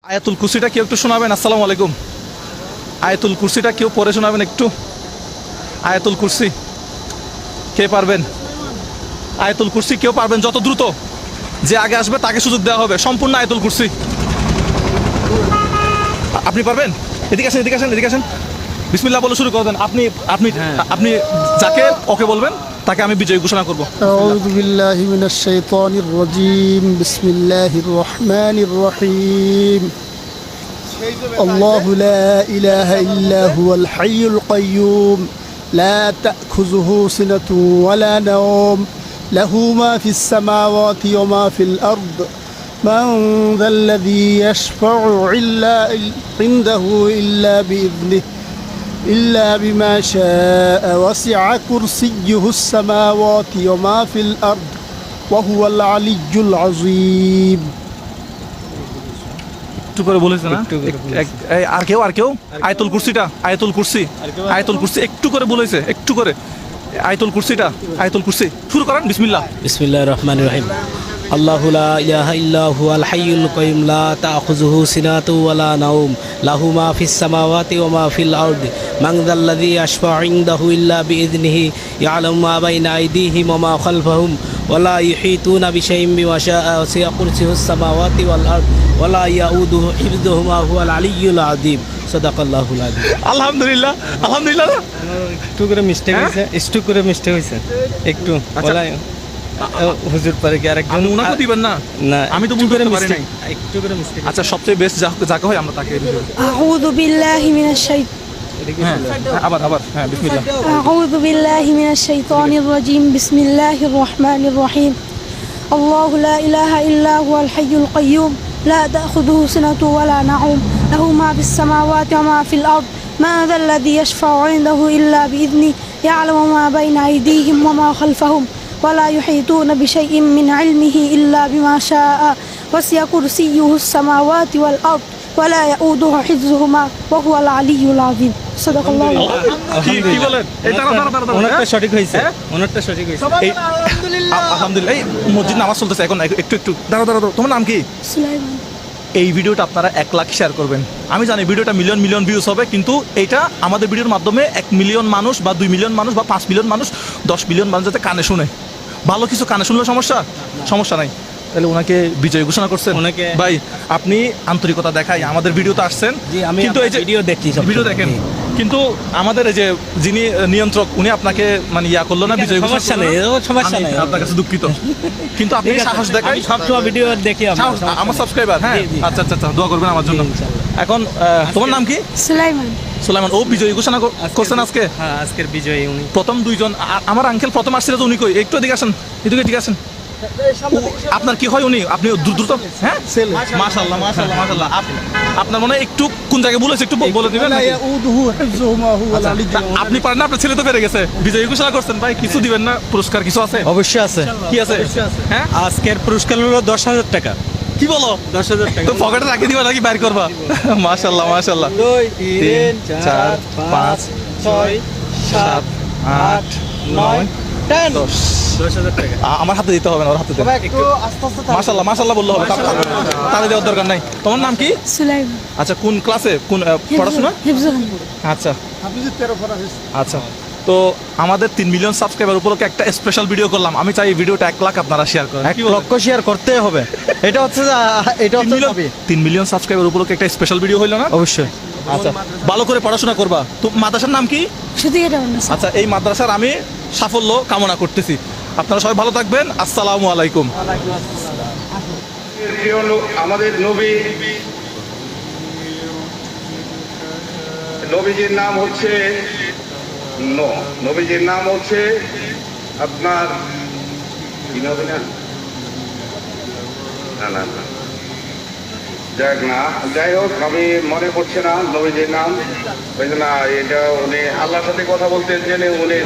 আয়াতুল কুরসিটা কেউ একটু শোনাবেন? আসসালামু আলাইকুম। আয়াতুল কুরসিটা কেউ পড়ে শোনাবেন একটু? আয়াতুল কুরসি কে পারবেন? আয়াতুল কুরসি কেউ পারবেন? যত দ্রুত যে আগে আসবে তাকে সুযোগ দেওয়া হবে। সম্পূর্ণ আয়াতুল কুরসি। আপনি পারবেন? এদিকে আসেন, এদিকে আসেন, এদিকে আসেন। বিসমিল্লাহ বলে শুরু করবেন। আপনি আপনি আপনি যাকে ওকে বলবেন তাকে আমি বিজয়ী ঘোষণা করব। আউযু বিল্লাহি মিনাশ শাইতানির রাজীম। বিসমিল্লাহির রহমানির রহিম। আল্লাহু লা ইলাহা ইল্লা হুয়াল হাইয়ুল কাইয়্যুম লা তা'খুযুহু সিনাতুন ওয়া লা নাওম লাহু মা ফিস সামাওয়াতি ওয়া মা ফিল আরদ মান যাল্লাযী ইয়াশফা'ু ইনদাহু ইল্লা বিইذনিহি إلا بما شاء وسع كرسيه السماوات وما في الأرض وهو العلي العظيم. একটু করে বলেছে না? আর কেউ আয়াতুল কুরসিটা, আয়াতুল কুরসি, আয়াতুল কুরসি একটু করে বলেছে, একটু করে আয়াতুল কুরসিটা, আয়াতুল কুরসি শুরু করেন। বিসমিল্লাহ। বিসমিল্লাহির রহমানির রহিম। আল্লাহু লা ইলাহা ইল্লা হুয়াল হাইয়ুল কাইয়্যুম লা তা'খুযুহু সিনাতুন ওয়া লা নাওম লাহু মা ফিস সামাওয়াতি ওয়া মা ফিল আরদি মান যাল্লাযী ইয়াশফা'ু ইনদাহু ইল্লা বিইذনিহি ইয়া'লামু মা বাইনা আইদিহিম ওয়া মা খালফাহুম ওয়া লা ইউহীতুনা বিশাইইন বিমা শাআ ওয়াসি'a কুরসিয়ুস সামাওয়াতি ওয়াল আরদ ওয়া লা ইয়াউদুহু হিফযুহুমা হুয়াল আলিয়্যুল আযীম। সাদাকাল্লাহুল আযীম। আলহামদুলিল্লাহ, আলহামদুলিল্লাহ। একটু করে মিস্টেক হয়েছে, একটু করে মিস্টেক হয়েছে, একটু বলাই হুজুর পারে কি আরেকজন আপনি উনাকে দিবেন না? না, আমি তো একটু বুঝতে করে পারি মিস্টেক, নাই। একটু করে মিস্টেক। আচ্ছা, সবচেয়ে বেস্ট যাকে হয় আমরা তাকে দিই। أعوذ بالله من الشيطان হ্যাঁ, আবার হ্যাঁ, বিসমিল্লাহ। أعوذ بالله من الشيطان الرجيم بسم الله الرحمن الرحيم الله لا إله إلا هو الحي القيوم لا تأخذه سنة ولا نوم له ما في السماوات وما في الأرض ما ذا الذي يشفع عنده إلا بإذنه يعلم ما بين أيديهم وما خلفهم ولا يحيطون بشيء من علمه إلا بما شاء وسع كرسيه السماوات والأرض ولا يؤوده حفظهما وهو العلي العظيم. صدق الله. কি বলেন? এই দাঁড়াও। ওনারটা সঠিক হয়েছে, ওনারটা সঠিক হয়েছে। আলহামদুলিল্লাহ। এই মসজিদ নামাজ চলতেছে এখন, একটু দাঁড়াও। তোমার নাম কি? সুলাইমান। এই ভিডিওটা আপনারা 1 লাখ শেয়ার করবেন। আমি জানি ভিডিওটা মিলিয়ন ভিউজ হবে, কিন্তু এইটা আমাদের ভিডিওর মাধ্যমে 1 মিলিয়ন মানুষ বা 2 মিলিয়ন মানুষ বা 5 মিলিয়ন মানুষ, 10 মিলিয়ন মানুষ যাতে কানে শুনে। ভালো কিছু কানে শুনলে সমস্যা নাই। তাহলে ওনাকে বিজয় ঘোষণা করছেন। ভাই, আপনি আন্তরিকতা দেখাই আমাদের ভিডিওতে আসছেন, কিন্তু এই যে ভিডিও দেখছি, ভিডিও দেখেন, কিন্তু আমাদের এই যে যিনি নিয়ন্ত্রক উনি আপনাকে মানে করলো না, বিজয় ঘোষণা। সমস্যা নেই, আপনার কাছে দুঃখিত, কিন্তু আপনি সাহস দেখাই। সবসময় ভিডিও দেখি আমার সাবস্ক্রাইবার। হ্যাঁ, আচ্ছা, দোয়া করবেন আমার জন্য। এখন তোমার নাম কি? সুলাইমান। ও বিজয়ী ঘোষণা করছেন আজকে। হ্যাঁ, আজকের বিজয়ী উনি। প্রথম দুইজন আমার আঙ্কেল প্রথম আসছিল তো, উনি কই? একটু এদিকে আসেন, ঠিক আছেন। আপনার কি হয়? উনি আপনি দ্রুত। হ্যাঁ, মাশাআল্লাহ। আপনার মনে হয় একটু কোন জায়গায় বলেছে, একটু বলে দিবেন। লা ইয়াউদুহু হিফযুহুমা হুয়াল আলিয়্যুল আযীম। আপনি পারেন না, আপনার ছেলে তো পেরে গেছে। বিজয়ী ঘোষণা করছেন ভাই, কিছু দিবেন না? পুরস্কার কিছু আছে? অবশ্যই আছে। কি আছে? হ্যাঁ, আজকের পুরস্কার হলো 10,000 টাকা। কি বলো? 10,000 টাকা তো পকেটে রাখি দিবা নাকি বাইর করবা? মাশাআল্লাহ। 2 3 4 5 6 7 8 9 10 10,000 টাকা আমার হাতে দিতে হবে না, ওর হাতে দেন। মাশাআল্লাহ বললে হবে, তাহলে দেওয়ার দরকার নাই। তোমার নাম কি? সুলাইমান। আচ্ছা, কোন ক্লাসে, কোন পড়াশোনা? হিফজুন। আচ্ছা, আপনি যে 13 পড়া হয়েছে। আচ্ছা। তো আমাদের 3 মিলিয়ন সাবস্ক্রাইবার উপলক্ষে একটা স্পেশাল ভিডিও করলাম। আমি চাই এই ভিডিওটা 1 লাখ আপনারা শেয়ার করেন। 1 লক্ষ শেয়ার করতে হবে। এটা হচ্ছে 3 মিলিয়ন সাবস্ক্রাইবার উপলক্ষে একটা স্পেশাল ভিডিও হইলো না? অবশ্যই। আচ্ছা, ভালো করে পড়াশোনা করবা। তো মাদ্রাসার নাম কি? আচ্ছা, এই মাদ্রাসার আমি সাফল্য কামনা করতেছি। আপনারা সবাই ভালো থাকবেন। আসসালামু আলাইকুম। আমাদের নবীজির নাম হচ্ছে নবীজির নাম হচ্ছে আপনার কি নবী না? যাই হোক, আমি মনে করছি না নবীজির নাম। না, এটা উনি আল্লাহর সাথে কথা বলতে জেনে উনি